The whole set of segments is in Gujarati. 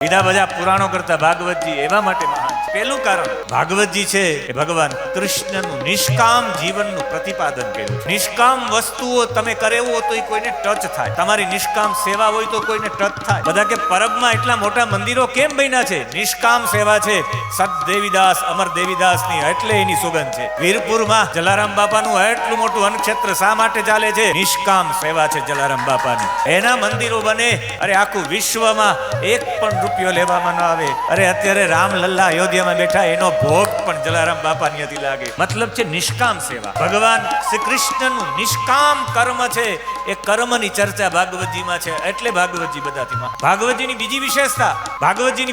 બીજા બધા પુરાણો કરતા ભાગવતજી એવા માટે મહાન છે. પહેલું કારણ ભાગવતજી છે એ ભગવાન કૃષ્ણનું નિષ્કામ જીવનનું પ્રતિપાદન કર્યું છે. નિષ્કામ વસ્તુઓ તમે કરેવું હોય તો એ કોઈને ટચ થાય. તમારી નિષ્કામ સેવા હોય તો કોઈને ટચ થાય. બધા કે પરબમાં એટલા મોટા મંદિરો કેમ બન્યા છે? નિષ્કામ સેવા છે. સત દેવીદાસ અમર દેવીદાસની એટલે એની સુગંધ છે. વીરપુરમાં જલારામ બાપાનું એટલું મોટું અન્નક્ષેત્ર શા માટે ચાલે છે? નિષ્કામ સેવા છે જલારામ બાપાની. એના મંદિરો બને. અરે આખું વિશ્વમાં એક પણ રૂપિયો લેવામાં ન આવે. અરે અત્યારે રામલલ્લા અયોધ્યામાં બેઠા એનો ભોગ પણ જલારામ બાપાની હતી લાગે. મતલબ છે નિષ્કામ સેવા. ભગવાન શ્રી કૃષ્ણનું નિષ્કામ કર્મ છે. એ કર્મની ચર્ચા ભાગવતજીમાં છે. એટલે ભાગવતજી બધાથી ભાગવતજીની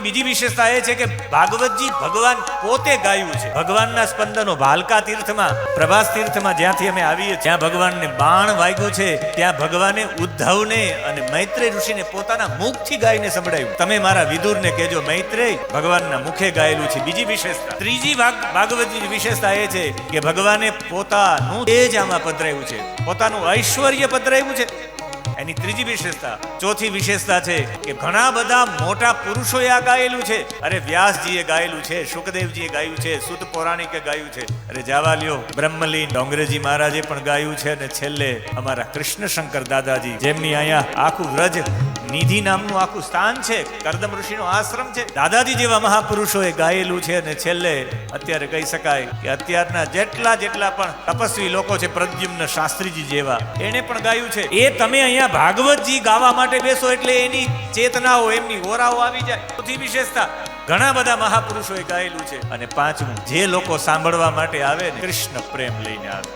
બીજી વિશેષતા એ છે કે ભાગવતજી ભગવાન પોતે ગાયું છે. ભગવાનના સ્પંદનો ભાલકા તીર્થમાં પ્રભાસ તીર્થમાં જ્યાંથી અમે આવીએ ત્યાં ભગવાનને બાણ વાગ્યું છે. ત્યાં ભગવાને ઉદ્ધવને અને મૈત્રેય ઋષિને પોતાના મુખથી ગાઈને સંભળાવ્યું. તમે મારા વિદુરને કહેજો મૈત્રેય ભગવાનના મુખે ગાયેલું છે. બીજી વિશેષતા, ત્રીજી ભાગવતજીની વિશેષતા એ છે કે ભગવાને પોતાનું તેજ આમાં પધરાવ્યું છે, પોતાનું ઐશ્વર્ય પધરાવ્યું છે. એની ત્રીજી વિશેષતા. ચોથી વિશેષતા છે કે ઘણા બધા મોટા પુરુષોએ આ ગાયેલું છે. અરે વ્યાસજીએ ગાયેલું છે, શુકદેવજીએ ગાયું છે, સુત પૌરાણિકે ગાયું છે. અરે જાવા લ્યો બ્રહ્મલીન ડોંગરેજી મહારાજે પણ ગાયું છે. અને છેલ્લે અમારા કૃષ્ણ શંકર દાદાજી, જેમની અહીંયા આખું વ્રજ નિધિ નામનું આખું સ્થાન છે, કરદમ ઋષિનો આશ્રમ છે. દાદાજી જેવા મહાપુરુષોએ ગાયેલું છે. અને છેલ્લે અત્યારે કહી શકાય કે અત્યારના જેટલા પણ તપસ્વી લોકો છે, પ્રદ્યુમ્ન શાસ્ત્રીજી જેવા, એને પણ ગાયું છે. એ તમે અહીંયા ભાગવતજી ગાવા માટે બેસો એટલે એની ચેતનાઓ, એમની ઓરાઓ આવી જાય. ચોથી વિશેષતા, ઘણા બધા મહાપુરુષોએ ગાયેલું છે. અને પાંચમું, જે લોકો સાંભળવા માટે આવે ને કૃષ્ણ પ્રેમ લઈને આવે.